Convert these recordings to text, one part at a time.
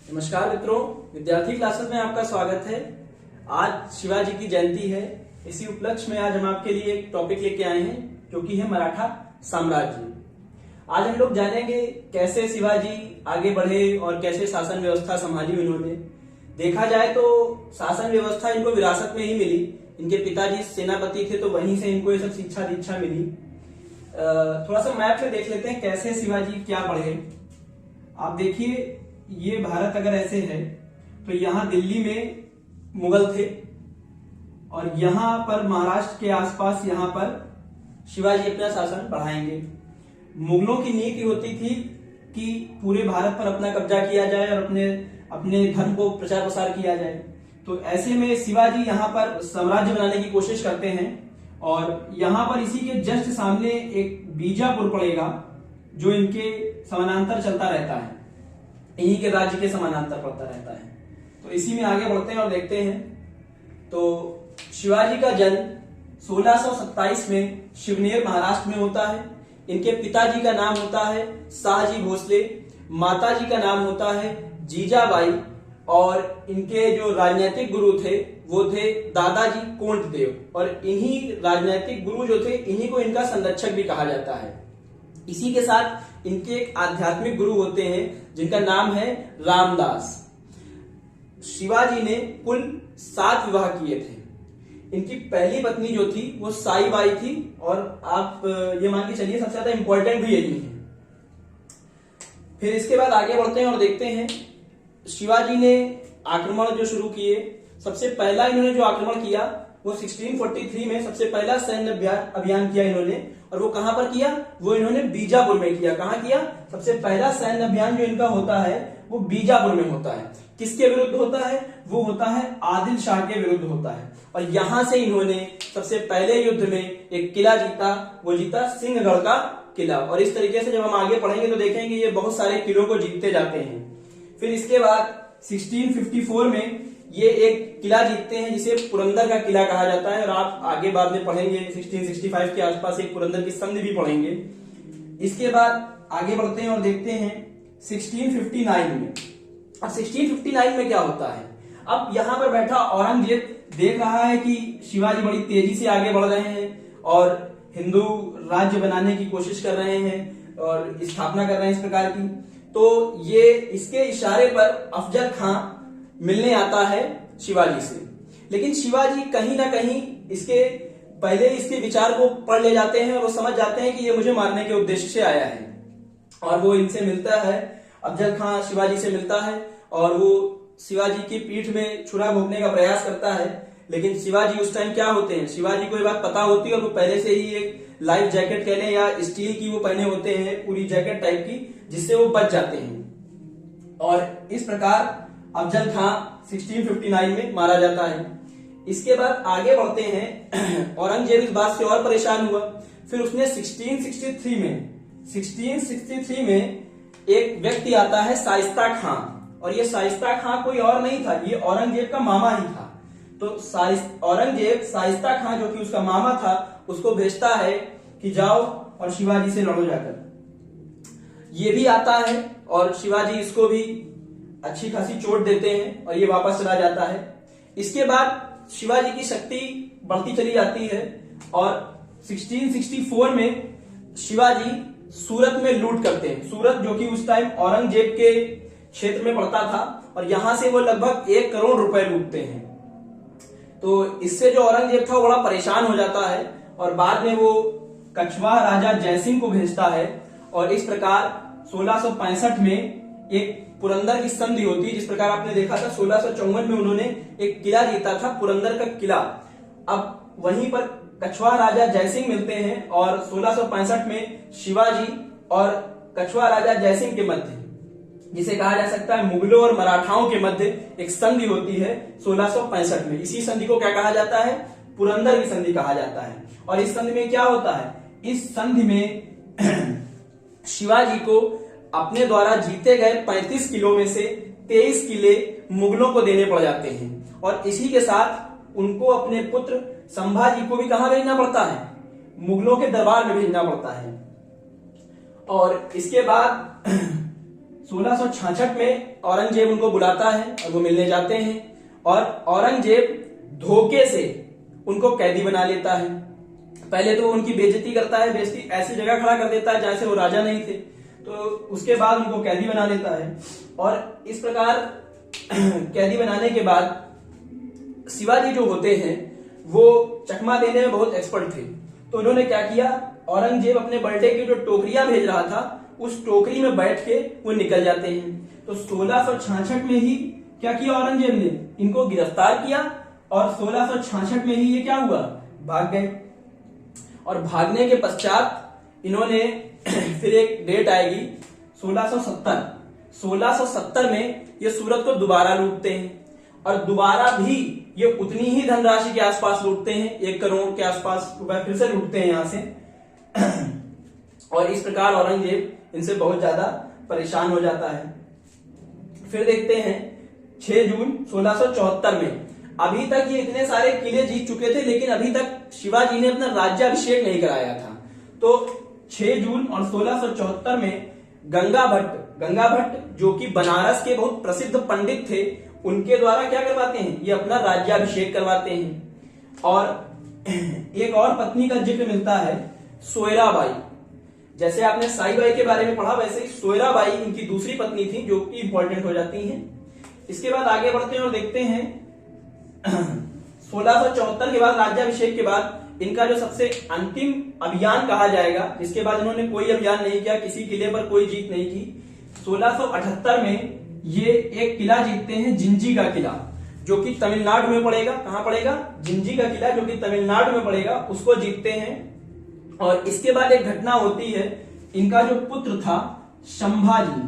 नमस्कार मित्रों, विद्यार्थी क्लासेस में आपका स्वागत है। आज शिवाजी की जयंती है। इसी उपलक्ष्य में आज हम आपके लिए एक टॉपिक लेके आए हैं जो कि है मराठा साम्राज्य। आज हम लोग जानेंगे कैसे शिवाजी आगे बढ़े और कैसे शासन व्यवस्था संभाली उन्होंने। देखा जाए तो शासन व्यवस्था इनको विरासत में ही मिली। इनके पिताजी सेनापति थे तो वहीं से इनको ये सब शिक्षा दीक्षा मिली। थोड़ा सा मैप में देख लेते हैं कैसे शिवाजी क्या बढ़े। आप देखिए, ये भारत अगर ऐसे है तो यहाँ दिल्ली में मुगल थे और यहाँ पर महाराष्ट्र के आसपास यहाँ पर शिवाजी अपना शासन बढ़ाएंगे। मुगलों की नीति होती थी कि पूरे भारत पर अपना कब्जा किया जाए और अपने धर्म को प्रचार प्रसार किया जाए। तो ऐसे में शिवाजी यहाँ पर साम्राज्य बनाने की कोशिश करते हैं और यहाँ पर इसी के जस्ट सामने एक बीजापुर पड़ेगा जो इनके समानांतर चलता रहता है, इन्हीं के राज्य के समानांतर पड़ता रहता है। तो इसी में आगे बढ़ते हैं और देखते हैं। तो शिवाजी का जन्म 1627 में शिवनेर महाराष्ट्र में होता है। इनके पिताजी का नाम होता है शाहजी भोसले, माताजी का नाम होता है जीजाबाई और इनके जो राजनीतिक गुरु थे वो थे दादाजी कोंडदेव। और इन्हीं राजनीतिक गुरु जो थे इन्हीं को इनका संरक्षक भी कहा जाता है। इसी के साथ इनके एक आध्यात्मिक गुरु होते हैं जिनका नाम है रामदास। शिवाजी ने कुल 7 विवाह किए थे। इनकी पहली पत्नी जो थी वो साईबाई थी और आप ये मान के चलिए सबसे ज्यादा इंपॉर्टेंट भी यही है। फिर इसके बाद आगे बढ़ते हैं और देखते हैं शिवाजी ने आक्रमण जो शुरू किए। सबसे पहला इन्होंने जो आक्रमण किया वो 1643 में सबसे पहला सैन्य अभियान किया इन्होंने। और वो कहां पर किया? वो इन्होंने बीजापुर में किया। कहां किया? सबसे पहला सैन्य अभियान जो इनका होता है वो बीजापुर में होता है। किसके विरुद्ध होता है? वो होता है आदिल शाह के विरुद्ध होता है। और यहां से इन्होंने सबसे पहले युद्ध में एक किला जीता, वो जीता सिंहगढ़ का किला। और इस तरीके से जब हम आगे पढ़ेंगे तो देखेंगे ये बहुत सारे किलों को जीतते जाते हैं। फिर इसके बाद 1654 में ये एक किला जीतते हैं जिसे पुरंदर का किला कहा जाता है। और आप आगे बाद में पढ़ेंगे 1665 के आसपास एक पुरंदर की संधि भी पढ़ेंगे। इसके बाद आगे बढ़ते हैं और देखते हैं 1659 में। अब 1659 में क्या होता है? अब यहां पर बैठा औरंगजेब देख रहा है कि शिवाजी बड़ी तेजी से आगे बढ़ रहे हैं और हिंदू राज्य बनाने की कोशिश कर रहे हैं और स्थापना कर रहे हैं इस प्रकार की। तो ये इसके इशारे पर अफजल खां मिलने आता है शिवाजी से। लेकिन शिवाजी कहीं ना कहीं इसके विचार को पढ़ ले जाते हैं और वो समझ जाते हैं कि ये मुझे मारने के उद्देश्य से आया है। और वो इनसे मिलता है, अफजल खां शिवाजी से मिलता है और वो शिवाजी की पीठ में छुरा भोंकने का प्रयास करता है। लेकिन शिवाजी उस टाइम क्या होते हैं, शिवाजी को ये बात पता होती है और वो पहले से ही एक लाइफ जैकेट कह लें या स्टील की वो पहने होते हैं, पूरी जैकेट टाइप की, जिससे वो बच जाते हैं। और इस प्रकार अफजल खां 1659 में मारा जाता है। इसके बाद आगे बढ़ते हैं। औरंगजेब इस बात से और परेशान हुआ। फिर उसने 1663 में एक व्यक्ति आता है शाइस्ता खां। और ये शाइस्ता खां कोई और नहीं था, ये औरंगजेब का मामा ही था। तो औरंगजेब शाइस्ता खां जो कि उसका मामा था उसको भेजता है कि जाओ और शिवाजी से लड़ो जाकर। ये भी आता है और शिवाजी इसको भी अच्छी खासी चोट देते हैं और ये वापस चला जाता है। इसके बाद शिवाजी की शक्ति बढ़ती चली जाती है और 1664 में शिवाजी सूरत में लूट करते हैं। सूरत जो कि उस टाइम औरंगजेब के क्षेत्र में पड़ता था और यहां से वो लगभग 1 करोड़ रुपए लूटते हैं। तो इससे जो औरंगजेब था वो बड़ा परेशान हो जाता है और बाद में वो कछवा राजा जयसिंह को भेजता है। और इस प्रकार 1665 में एक पुरंदर की संधि होती है। जिस प्रकार आपने देखा था 1654 में उन्होंने एक किला जीता था, पुरंदर का किला। अब वहीं पर कछवा राजा जयसिंह मिलते हैं और 1665 में शिवाजी और कछवा राजा जयसिंह के मध्य, जिसे कहा जा सकता है मुगलों और मराठाओं के मध्य, एक संधि होती है 1665 में। इसी संधि को क्या कहा जाता है? पुरंदर की संधि कहा जाता है। और इस संधि में क्या होता है? इस संधि में शिवाजी को अपने द्वारा जीते गए 35 किलो में से 23 किले मुगलों को देने पड़ जाते हैं। और इसी के साथ उनको अपने पुत्र संभाजी को भी कहां भेजना पड़ता है? मुगलों के दरबार में भेजना पड़ता है। और इसके बाद 1666 में औरंगजेब उनको बुलाता है और वो मिलने जाते हैं और औरंगजेब धोखे से उनको कैदी बना लेता है। पहले तो वो उनकी बेइज्जती करता है, बेइज्जती ऐसी जगह खड़ा कर देता है जहां से वो राजा नहीं थे, तो उसके बाद उनको कैदी बना लेता है। और इस प्रकार कैदी बनाने के बाद शिवाजी जो होते हैं वो चकमा देने में बहुत एक्सपर्ट थे, तो उन्होंने क्या किया, औरंगजेब अपने बर्थडे की जो टोकरियां भेज रहा था उस टोकरी में बैठ के वो निकल जाते हैं। तो 1666 में ही क्या किया औरंगजेब ने, इनको गिरफ्तार किया और 1666 में ही ये क्या हुआ, भाग गए। और भागने के पश्चात इन्होंने फिर एक डेट आएगी 1670 में ये सूरत को दोबारा लूटते हैं और दोबारा भी ये उतनी ही धनराशि के आसपास लूटते हैं, 1 करोड़ के आसपास रुपए फिर से लूटते हैं यहां से। और इस प्रकार औरंगजेब इनसे बहुत ज्यादा परेशान हो जाता है। फिर देखते हैं 6 जून 1674 में, अभी तक ये इतने सारे किले जीत चुके थे लेकिन अभी तक शिवाजी ने अपना राज्याभिषेक नहीं कराया था। तो 6 जून और 1674 में गंगा भट्ट जो कि बनारस के बहुत प्रसिद्ध पंडित थे, उनके द्वारा क्या करवाते हैं, ये अपना राज्याभिषेक करवाते हैं। और एक और पत्नी का जिक्र मिलता है, सोयराबाई। जैसे आपने साईबाई के बारे में पढ़ा वैसे ही सोयराबाई इनकी दूसरी पत्नी थी जो कि इंपॉर्टेंट हो जाती हैं। इसके बाद आगे बढ़ते हैं और देखते हैं 1674 के बाद राज्याभिषेक के बाद इनका जो सबसे अंतिम अभियान कहा जाएगा, जिसके बाद इन्होंने कोई अभियान नहीं किया, किसी किले पर कोई जीत नहीं की। 1678 में ये एक किला जीतते हैं, जिंजी का किला, जो कि तमिलनाडु में पड़ेगा। कहां पड़ेगा, जिंजी का किला जो कि तमिलनाडु में पड़ेगा, उसको जीतते हैं। और इसके बाद एक घटना होती है, इनका जो पुत्र था संभाजी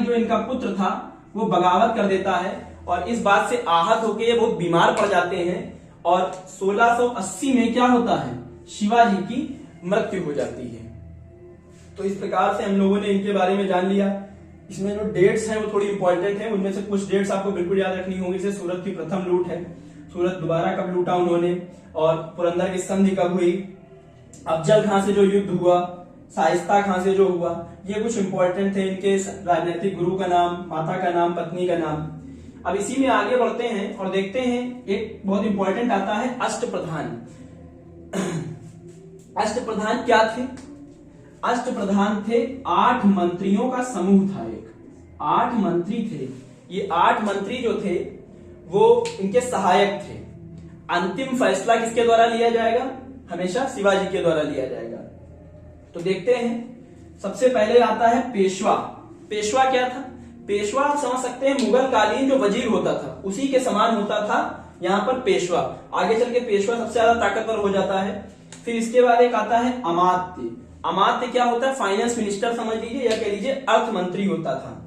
जो इनका पुत्र था वो बगावत कर देता है और इस बात से आहत होकर ये बहुत बीमार पड़ जाते हैं और 1680 में क्या होता है, शिवाजी की मृत्यु हो जाती है। तो इस प्रकार से हम लोगों ने इनके बारे में जान लिया। इसमें जो डेट्स हैं वो थोड़ी इंपॉर्टेंट है, उनमें से कुछ डेट्स आपको बिल्कुल याद रखनी होंगी। जैसे सूरत की प्रथम लूट है, सूरत दोबारा कब लूटा उन्होंने, और पुरंदर की संधि कब हुई, अफजल खां से जो युद्ध हुआ, शाइस्ता खां से जो हुआ, ये कुछ इंपॉर्टेंट थे। इनके राजनीतिक गुरु का नाम, माता का नाम, पत्नी का नाम। अब इसी में आगे बढ़ते हैं और देखते हैं एक बहुत इंपॉर्टेंट आता है अष्टप्रधान। अष्टप्रधान क्या थे, अष्टप्रधान थे 8 मंत्रियों का समूह था। एक 8 मंत्री थे, ये 8 मंत्री जो थे वो इनके सहायक थे। अंतिम फैसला किसके द्वारा लिया जाएगा, हमेशा शिवाजी के द्वारा लिया जाएगा। तो देखते हैं, सबसे पहले आता है पेशवा। पेशवा क्या था, पेशवा आप समझ सकते हैं मुगल कालीन जो वजीर होता था उसी के समान होता था यहाँ पर पेशवा। आगे चल के पेशवा सबसे ज्यादा ताकतवर हो जाता है। फिर इसके बाद एक आता है अमात्य। अमात्य क्या होता है, फाइनेंस मिनिस्टर समझ लीजिए या कह लीजिए अर्थ मंत्री होता था।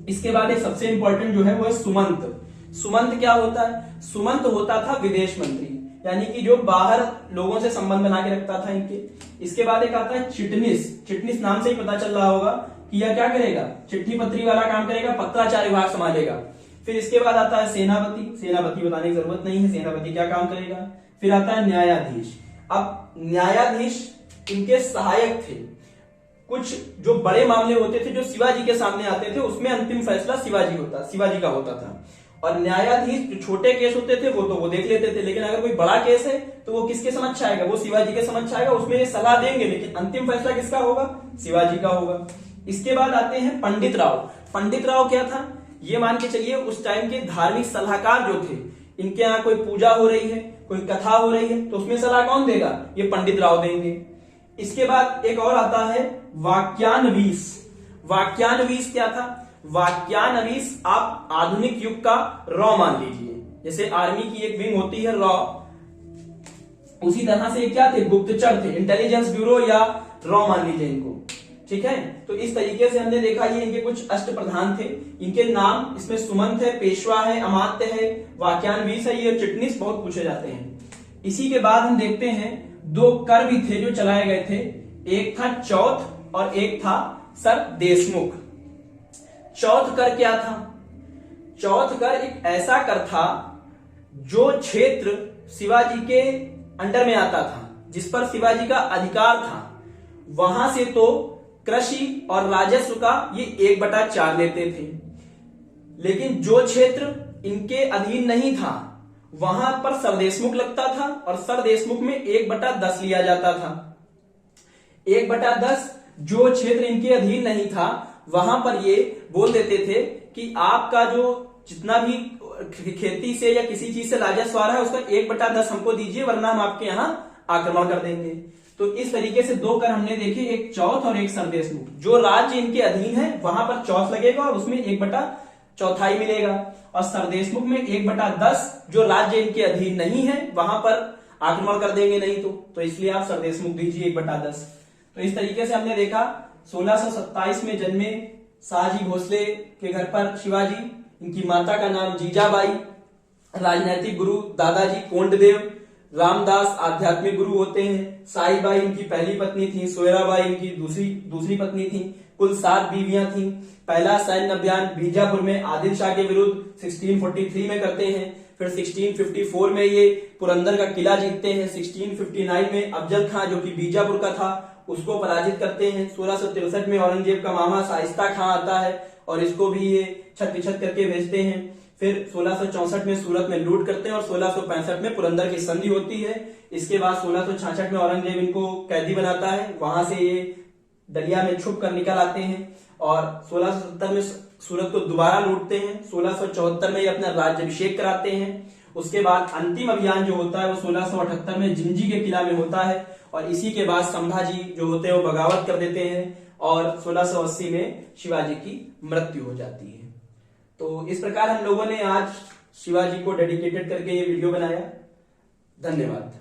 इसके बाद एक सबसे इंपॉर्टेंट जो है वो है सुमंत। सुमंत क्या होता है, सुमंत होता था विदेश मंत्री, यानी कि जो बाहर लोगों से संबंध बना के रखता था इनके। इसके बाद एक आता है चिटनिस। चिटनिस नाम से ही पता चल रहा होगा कि यह क्या करेगा, चिट्ठी पत्री वाला काम करेगा, पत्राचार विभाग संभालेगा। फिर इसके बाद आता है सेनापति। सेनापति बताने की जरूरत नहीं है, सेनापति क्या काम करेगा। फिर आता है न्यायाधीश। अब न्यायाधीश इनके सहायक थे। कुछ जो बड़े मामले होते थे जो शिवाजी के सामने आते थे उसमें अंतिम फैसला शिवाजी का होता था। और न्यायाधीश जो छोटे केस होते थे वो तो वो देख लेते थे, लेकिन अगर कोई बड़ा केस है तो वो किसके समक्ष आएगा, वो शिवाजी के समक्ष आएगा, उसमें ये सलाह देंगे, लेकिन अंतिम फैसला किसका होगा, शिवाजी का होगा। इसके बाद आते हैं पंडित राव। पंडित राव क्या था, ये मान के चलिए उस टाइम के धार्मिक सलाहकार जो थे, इनके यहाँ कोई पूजा हो रही है, कोई कथा हो रही है, तो उसमें सलाह कौन देगा, ये पंडित राव देंगे। इसके बाद एक और आता है वाक्यानवीस। वाक्यानवीस क्या था, वाक्यानवीस आप आधुनिक युग का रॉ मान लीजिए, जैसे आर्मी की एक विंग होती है रॉ, उसी तरह से क्या थे, गुप्तचर थे, इंटेलिजेंस ब्यूरो या रॉ मान लीजिए इनको, ठीक है। तो इस तरीके से हमने देखा ये इनके कुछ अष्टप्रधान थे। इनके नाम इसमें सुमंत है, पेशवा है, अमात्य है, वाक्यानवीस है, ये चिटनिस बहुत पूछे जाते हैं। इसी के बाद हम देखते हैं 2 कर भी थे जो चलाए गए थे, एक था चौथ और एक था सर देशमुख। चौथ कर क्या था, चौथ कर एक ऐसा कर था जो क्षेत्र शिवाजी के अंडर में आता था, जिस पर शिवाजी का अधिकार था, वहां से तो कृषि और राजस्व का ये 1/4 लेते थे। लेकिन जो क्षेत्र इनके अधीन नहीं था वहां पर सरदेशमुख लगता था और सरदेशमुख में 1/10 लिया जाता था। 1/10 जो क्षेत्र इनके अधीन नहीं था वहां पर ये बोल देते थे कि आपका जो जितना भी खेती से या किसी चीज से राजस्व आ रहा है उसका 1/10 हमको दीजिए, वरना हम आपके यहाँ आक्रमण कर देंगे। तो इस तरीके से 2 कर हमने देखे, एक चौथ और एक सरदेशमुख। जो राज्य इनके अधीन है वहां पर चौथ लगेगा और उसमें 1/4 मिलेगा, और सरदेशमुख में 1/10 जो राज्य इनके अधीन नहीं है वहां पर आक्रमण कर देंगे नहीं तो इसलिए आप सरदेशमुख दीजिए 1/10। तो इस तरीके से हमने देखा 1627 में जन्मे शाहजी भोसले के घर पर शिवाजी, इनकी माता का नाम जीजाबाई, राजनैतिक गुरु दादाजी कोंडदेव, रामदास आध्यात्मिक गुरु होते हैं, साईबाई इनकी पहली पत्नी थी, सोयराबाई इनकी दूसरी पत्नी थी। कुल 7 बीवियां थी। पहला सैन्य अभियान बीजापुर में आदिल शाह के विरुद्ध 1643 में करते हैं। फिर 1654 में ये पुरंदर का किला जीतते हैं। 1659 में अफजल खां जो कि बीजापुर का था उसको पराजित करते हैं। 1663 में औरंगजेब का मामा शाइस्ता खां आता है और इसको भी ये छत विछत करके भेजते हैं। फिर 1664 में सूरत में लूट करते हैं और 1665 में पुरंदर की संधि होती है। इसके बाद 1666 में औरंगजेब इनको कैदी बनाता है, वहां से ये दलिया में छुप कर निकल आते हैं और 1670 में सूरत को दोबारा लूटते हैं। 1674 में ये अपना राज्याभिषेक कराते हैं। उसके बाद अंतिम अभियान जो होता है वो 1678 में जिंजी के किला में होता है और इसी के बाद संभाजी जो होते हैं वो बगावत कर देते हैं और 1680 में शिवाजी की मृत्यु हो जाती है। तो इस प्रकार हम लोगों ने आज शिवाजी को डेडिकेटेड करके ये वीडियो बनाया। धन्यवाद।